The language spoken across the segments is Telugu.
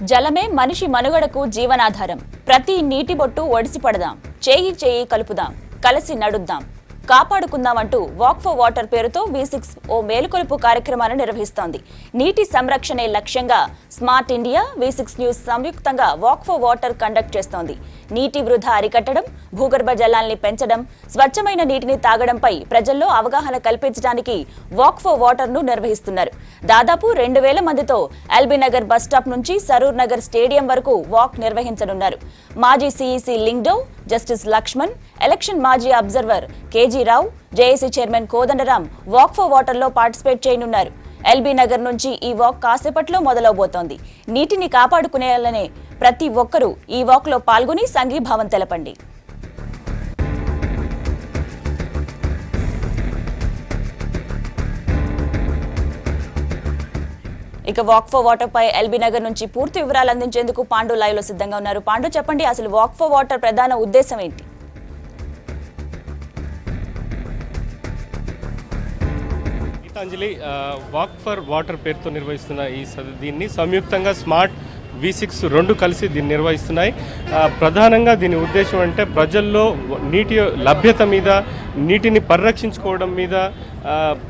జలమే మనిషి మనుగడకు జీవనాధారం. ప్రతి నీటి బొట్టు ఒడిసి పడదాం, చేయి చేయి కలుపుదాం, కలిసి నడుద్దాం, కాపాడుకుందామంటూ వాక్ ఫర్ వాటర్ పేరుతో V6 ఓ మేలుకొలుపు కార్యక్రమాన్ని నిర్వహిస్తోంది. నీటి సంరక్షణే లక్ష్యంగా స్మార్ట్ ఇండియా, V6 న్యూస్ సంయుక్తంగా వాక్ ఫర్ వాటర్ కండక్ట్ చేస్తోంది. నీటి వృధా అరికట్టడం, భూగర్భ జలాల్ని పెంచడం, స్వచ్ఛమైన నీటిని తాగడంపై ప్రజల్లో అవగాహన కల్పించడానికి వాక్ ఫర్ వాటర్ ను నిర్వహిస్తున్నారు. దాదాపు 2000 మందితో ఎల్బీ నగర్ బస్టాప్ నుంచి సరూర్ నగర్ స్టేడియం వరకు వాక్ నిర్వహించనున్నారు. మాజీ CEC Lyngdoh, justice Lakshman, election మాజీ observer KG Rao, JAC chairman Kodandaram walk for water లో పార్టిసిపేట్ చేయనున్నారు. ఎల్బీ నగర్ నుంచి ఈ వాక్ కాసేపట్లో మొదలవబోతోంది. నీటిని కాపాడుకునేయాలనే ప్రతి ఒక్కరూ ఈ వాక్ లో పాల్గొని సంఘీభావం తెలపండి. ఇక వాక్ ఫర్ వాటర్ పై ఎల్బీ నగర్ నుంచి పూర్తి వివరాలు అందించేందుకు పాండు లైవ్ లో సిద్ధంగా ఉన్నారు. పాండు, చెప్పండి, అసలు వాక్ ఫర్ వాటర్ ప్రధాన ఉద్దేశం ఏంటి? గీతాంజలి, వాక్ ఫర్ వాటర్ పేరుతో నిర్వహిస్తున్న దీన్ని సంయుక్తంగా స్మార్ట్ V6 రెండు కలిసి దీన్ని నిర్వహిస్తున్నాయి. ప్రధానంగా దీని ఉద్దేశం అంటే ప్రజల్లో నీటి లభ్యత మీద, నీటిని పరిరక్షించుకోవడం మీద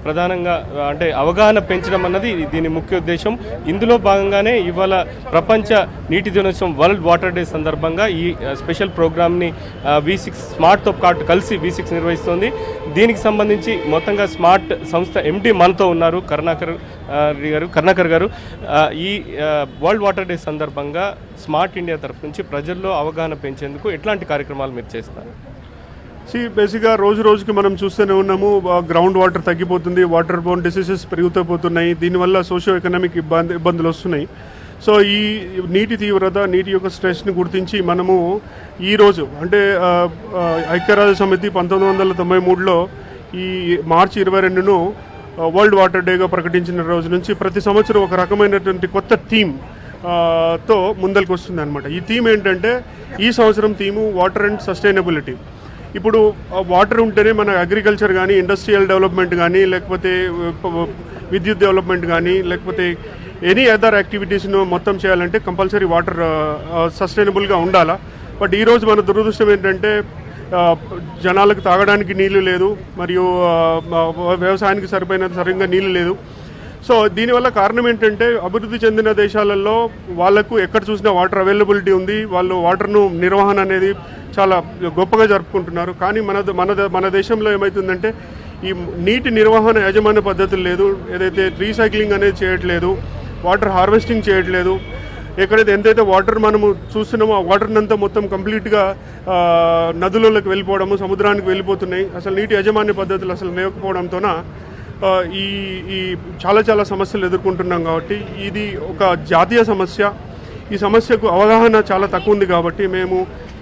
ప్రధానంగా అంటే అవగాహన పెంచడం అన్నది దీని ముఖ్య ఉద్దేశం. ఇందులో భాగంగానే ఇవాళ ప్రపంచ నీటి దినోత్సవం వరల్డ్ వాటర్ డే సందర్భంగా ఈ స్పెషల్ ప్రోగ్రామ్ని V6 స్మార్ట్తో పాటు కలిసి V6 నిర్వహిస్తోంది. దీనికి సంబంధించి మొత్తంగా స్మార్ట్ సంస్థ MD మనతో ఉన్నారు, కరుణాకర్ గారు. ఈ వరల్డ్ వాటర్ డే సందర్భంగా స్మార్ట్ ఇండియా తరఫు నుంచి ప్రజల్లో అవగాహన పెంచేందుకు ఎట్లాంటి కార్యక్రమాలు మీరు చేస్తారు? బేసిక్గా రోజు రోజుకి మనం చూస్తూనే ఉన్నాము, గ్రౌండ్ వాటర్ తగ్గిపోతుంది, వాటర్ బోర్న్ డిసీజెస్ పెరుగుతూ పోతున్నాయి. దీనివల్ల సోషియో ఎకనామిక్ ఇబ్బందులు వస్తున్నాయి. సో ఈ నీటి తీవ్రత, నీటి యొక్క స్ట్రెస్ని గుర్తించి మనము ఈరోజు అంటే ఐక్యరాజ్య సమితి 1993లో ఈ మార్చి 22ను వరల్డ్ వాటర్ డేగా ప్రకటించిన రోజు నుంచి ప్రతి సంవత్సరం ఒక రకమైనటువంటి కొత్త థీమ్ తో ముందరికి వస్తుంది అనమాట. ఈ థీమ్ ఏంటంటే, ఈ సంవత్సరం థీము వాటర్ అండ్ సస్టైనబిలిటీ. ఇప్పుడు వాటర్ ఉంటేనే మన అగ్రికల్చర్ కానీ, ఇండస్ట్రియల్ డెవలప్మెంట్ కానీ, లేకపోతే విద్యుత్ డెవలప్మెంట్ కానీ, లేకపోతే ఎనీ అదర్ యాక్టివిటీస్ను మొత్తం చేయాలంటే కంపల్సరీ వాటర్ సస్టైనబుల్గా ఉండాలా. బట్ ఈరోజు మన దురదృష్టం ఏంటంటే జనాలకు తాగడానికి నీళ్లు లేదు, మరియు వ్యవసాయానికి సరిగ్గా నీళ్లు లేదు. సో దీనివల్ల కారణం ఏంటంటే, అభివృద్ధి చెందిన దేశాలలో వాళ్ళకు ఎక్కడ చూసినా వాటర్ అవైలబిలిటీ ఉంది, వాళ్ళు వాటర్ను నిర్వహణ అనేది చాలా గొప్పగా జరుపుకుంటున్నారు. కానీ మన దేశంలో ఏమవుతుందంటే, ఈ నీటి నిర్వహణ యాజమాన్య పద్ధతులు లేదు, ఏదైతే రీసైక్లింగ్ అనేది చేయట్లేదు, వాటర్ హార్వెస్టింగ్ చేయట్లేదు. ఎక్కడైతే ఎంతైతే వాటర్ మనము చూస్తున్నామో ఆ వాటర్ని అంతా మొత్తం కంప్లీట్గా నదులలోకి వెళ్ళిపోవడము, సముద్రానికి వెళ్ళిపోతున్నాయి. అసలు నీటి యాజమాన్య పద్ధతులు అసలు లేకపోవడంతోన ఈ చాలా సమస్యలు ఎదుర్కొంటున్నాం. కాబట్టి ఇది ఒక జాతీయ సమస్య. ఈ సమస్యకు అవగాహన చాలా తక్కువ ఉంది. కాబట్టి మేము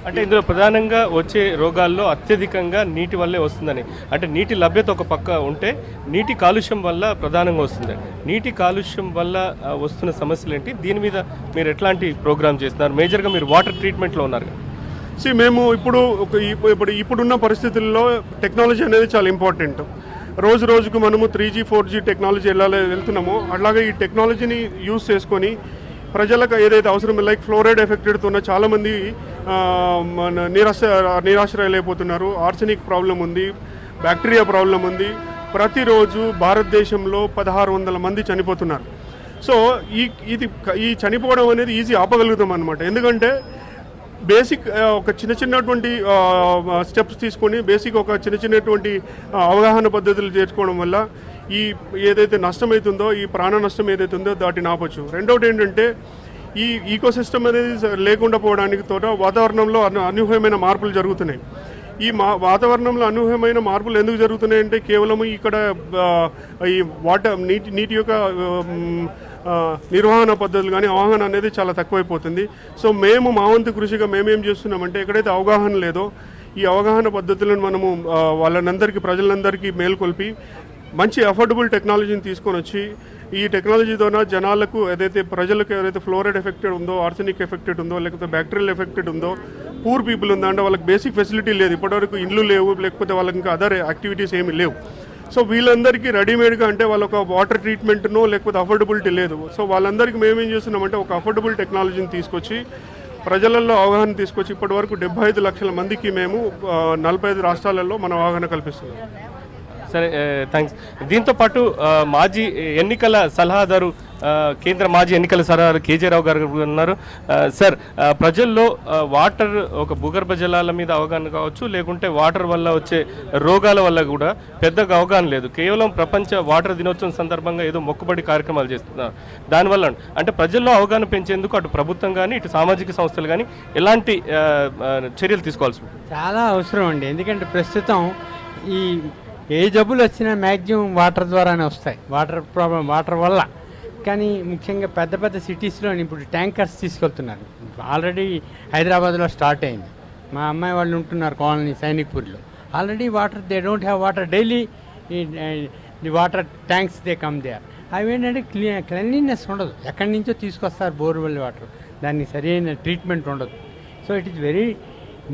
అంటే ఇందులో ప్రధానంగా వచ్చే రోగాల్లో అత్యధికంగా నీటి వల్లే వస్తుందని, అంటే నీటి లభ్యత ఒక పక్క ఉంటే నీటి కాలుష్యం వల్ల ప్రధానంగా వస్తుంది. నీటి కాలుష్యం వల్ల వస్తున్న సమస్యలు ఏంటి, దీని మీద మీరు ఎట్లాంటి ప్రోగ్రామ్ చేస్తున్నారు? మేజర్గా మీరు వాటర్ ట్రీట్మెంట్లో ఉన్నారు. మేము ఇప్పుడున్న పరిస్థితుల్లో టెక్నాలజీ అనేది చాలా ఇంపార్టెంట్. రోజుకు మనము 3G 4G టెక్నాలజీ వెళ్తున్నామో అట్లాగే ఈ టెక్నాలజీని యూజ్ చేసుకొని ప్రజలకు ఏదైతే అవసరం, లైక్ ఫ్లోరైడ్ ఎఫెక్టెడ్తో ఉన్న చాలామంది నిరాశ్రయలైపోతున్నారు. ఆర్సెనిక్ ప్రాబ్లం ఉంది, బ్యాక్టీరియా ప్రాబ్లం ఉంది. ప్రతిరోజు భారతదేశంలో 1600 మంది చనిపోతున్నారు. సో ఈ చనిపోవడం అనేది ఈజీ ఆపగలుగుతాం అనమాట. ఎందుకంటే బేసిక్ ఒక చిన్నటువంటి స్టెప్స్ తీసుకొని, బేసిక్ ఒక చిన్నటువంటి అవగాహన పద్ధతులు చేర్చుకోవడం వల్ల ఈ ఏదైతే నష్టమవుతుందో, ఈ ప్రాణ నష్టం ఏదైతే ఉందో దాటిని ఆపచ్చు. రెండవది ఏంటంటే, ఈ ఈకోసిస్టమ్ అనేది లేకుండా పోవడానికి తోట వాతావరణంలో అనూహ్యమైన మార్పులు జరుగుతున్నాయి. ఈ వాతావరణంలో అనూహ్యమైన మార్పులు ఎందుకు జరుగుతున్నాయంటే, కేవలం ఇక్కడ ఈ నీటి యొక్క నిర్వహణ పద్ధతులు కానీ అవగాహన అనేది చాలా తక్కువైపోతుంది. సో మేము మా వంతు కృషిగా మేమేం చేస్తున్నామంటే, ఎక్కడైతే అవగాహన లేదో ఈ అవగాహన పద్ధతులను మనము ప్రజలందరికీ మేల్కొల్పి మంచి అఫోర్డబుల్ టెక్నాలజీని తీసుకొని వచ్చి, ఈ టెక్నాలజీతోన జనాలకు ప్రజలకు ఏదైతే ఫ్లోరైడ్ ఎఫెక్టెడ్ ఉందో, ఆర్సెనిక్ ఎఫెక్టెడ్ ఉందో, లేకపోతే బ్యాక్టీరియల్ ఎఫెక్టెడ్ ఉందో, పూర్ పీపుల్ ఉందో, అంటే వాళ్ళకి బేసిక్ ఫెసిలిటీ లేదు, ఇప్పటివరకు ఇండ్లు లేవు, లేకపోతే వాళ్ళకి ఇంకా అదర్ యాక్టివిటీస్ ఏమీ లేవు. సో వీళ్ళందరికీ రెడీమేడ్గా అంటే వాళ్ళొక వాటర్ ట్రీట్మెంట్నో లేకపోతే అఫోర్డబిలిటీ లేదు. సో వాళ్ళందరికీ మేమేం చేస్తున్నామంటే ఒక అఫోర్డబుల్ టెక్నాలజీని తీసుకొచ్చి ప్రజలలో అవగాహన తీసుకొచ్చి ఇప్పటి వరకు 75 లక్షల మందికి మేము 45 రాష్ట్రాలలో మన అవగాహన కల్పిస్తున్నాం. సరే, థ్యాంక్స్. దీంతో పాటు మాజీ ఎన్నికల సలహాదారు కేంద్ర మాజీ ఎన్నికల సలహాదారు కేజే రావు గారు ఉన్నారు. సార్, ప్రజల్లో వాటర్ ఒక భూగర్భ జలాల మీద అవగాహన కావచ్చు, లేకుంటే వాటర్ వల్ల వచ్చే రోగాల వల్ల కూడా పెద్దగా అవగాహన లేదు. కేవలం ప్రపంచ వాటర్ దినోత్సవం సందర్భంగా ఏదో మొక్కుబడి కార్యక్రమాలు చేస్తున్నారు. దానివల్ల అంటే ప్రజల్లో అవగాహన పెంచేందుకు అటు ప్రభుత్వం కానీ ఇటు సామాజిక సంస్థలు కానీ ఎలాంటి చర్యలు తీసుకోవాల్సి ఉంటుంది? చాలా అవసరం అండి. ఎందుకంటే ప్రస్తుతం ఏ జబ్బులు వచ్చినా మ్యాక్సిమం వాటర్ ద్వారానే వస్తాయి, వాటర్ ప్రాబ్లం వాటర్ వల్ల. కానీ ముఖ్యంగా పెద్ద పెద్ద సిటీస్లో ఇప్పుడు ట్యాంకర్స్ తీసుకెళ్తున్నారు. ఆల్రెడీ హైదరాబాద్లో స్టార్ట్ అయింది. మా అమ్మాయి వాళ్ళు ఉంటున్నారు కాలనీ సైనిక్పూర్లో. Already water they don't have water daily, the water tanks they come there. అవి ఏంటంటే క్లీన్లీనెస్ ఉండదు, ఎక్కడి నుంచో తీసుకొస్తారు బోర్వెల్ వాటర్, దానికి సరైన ట్రీట్మెంట్ ఉండదు. So it is very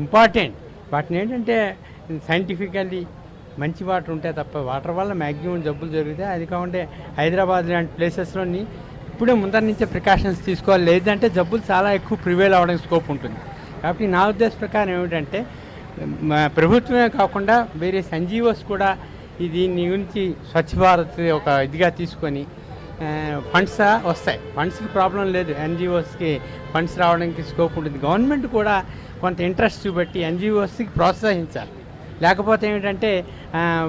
important. వాటిని ఏంటంటే సైంటిఫికల్లీ మంచి వాటర్ ఉంటే తప్ప వాటర్ వల్ల మ్యాక్సిమం జబ్బులు జరుగుతాయి. అది కాకుంటే హైదరాబాద్ లాంటి ప్లేసెస్లోని ఇప్పుడే ముందర నుంచే ప్రికాషన్స్ తీసుకోవాలి, లేదంటే జబ్బులు చాలా ఎక్కువ ప్రివేల్ అవ్వడానికి స్కోప్ ఉంటుంది. కాబట్టి నా ఉద్దేశ ప్రకారం ఏమిటంటే ప్రభుత్వమే కాకుండా వేరే ఎన్జిఓస్ కూడా దీని గురించి స్వచ్ఛ భారత్ ఒక ఇదిగా తీసుకొని ఫండ్స్ వస్తాయి. ఫండ్స్కి ప్రాబ్లం లేదు, ఎన్జిఓస్కి ఫండ్స్ రావడానికి స్కోప్ ఉంటుంది. గవర్నమెంట్ కూడా కొంత ఇంట్రెస్ట్ చూపెట్టి ఎన్జిఓస్కి ప్రోత్సహించాలి. లేకపోతే ఏమిటంటే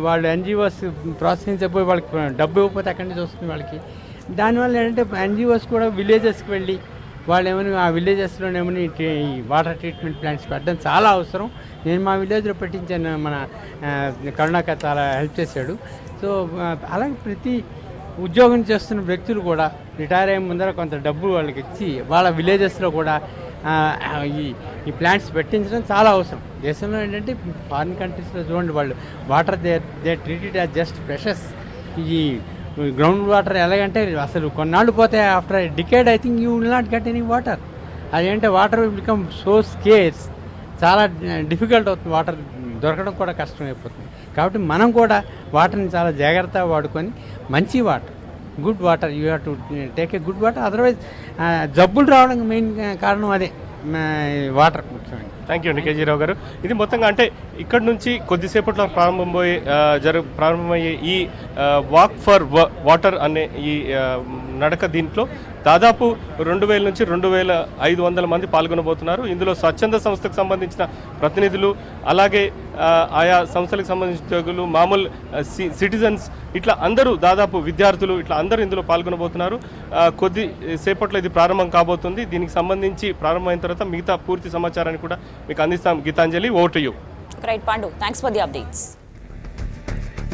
వాళ్ళు ఎన్జిఓస్ ప్రోత్సహించకపోయి వాళ్ళకి డబ్బు ఇవ్వకపోతే ఎక్కడి నుంచి వస్తుంది వాళ్ళకి. దానివల్ల ఏంటంటే ఎన్జిఓస్ కూడా విలేజెస్కి వెళ్ళి వాళ్ళు ఏమైనా ఆ విలేజెస్లోనేమని వాటర్ ట్రీట్మెంట్ ప్లాంట్స్ పెట్టడం చాలా అవసరం. నేను మా విలేజ్లో పెట్టించాను, మన కరుణాకర్ చాలా హెల్ప్ చేశాడు. సో అలాగే ప్రతి ఉద్యోగం చేస్తున్న వ్యక్తులు కూడా రిటైర్ అయ్యే ముందర కొంత డబ్బు వాళ్ళకి ఇచ్చి వాళ్ళ విలేజెస్లో కూడా ఈ ప్లాంట్స్ పెట్టించడం చాలా అవసరం. దేశంలో ఏంటంటే ఫారిన్ కంట్రీస్లో చూడండి, వాళ్ళు water they treated as just precious. ఈ గ్రౌండ్ వాటర్ ఎలాగంటే అసలు కొన్నాళ్ళు పోతే after decade I think you will not get any water. అదేంటే water will become so scarce, చాలా డిఫికల్ట్ అవుతుంది, వాటర్ దొరకడం కూడా కష్టమైపోతుంది. కాబట్టి మనం కూడా వాటర్ని చాలా జాగ్రత్తగా వాడుకొని మంచి water, good water, you have to take a good water. Otherwise జబ్బులు రావడానికి మెయిన్ కారణం అదే వాటర్ ముఖ్యమైన. థ్యాంక్ యూ అండి కేజీ రావు గారు. ఇది మొత్తంగా అంటే ఇక్కడ నుంచి కొద్దిసేపట్లో ప్రారంభమయ్యే ఈ వాక్ ఫర్ వాటర్ అనే ఈ నడక, దీంట్లో దాదాపు 2000 నుంచి 2500 మంది పాల్గొనబోతున్నారు. ఇందులో స్వచ్ఛంద సంస్థకు సంబంధించిన ప్రతినిధులు, అలాగే ఆయా సంస్థలకు సంబంధించిన ఉద్యోగులు, మామూలు సిటిజన్స్, ఇట్లా అందరూ, దాదాపు విద్యార్థులు, ఇట్లా అందరూ ఇందులో పాల్గొనబోతున్నారు. కొద్ది సేపట్లో ఇది ప్రారంభం కాబోతుంది. దీనికి సంబంధించి ప్రారంభమైన తర్వాత మిగతా పూర్తి సమాచారాన్ని కూడా మీకు అందిస్తాం. Geetanjali, over to you. Right Pandu, thanks for the updates.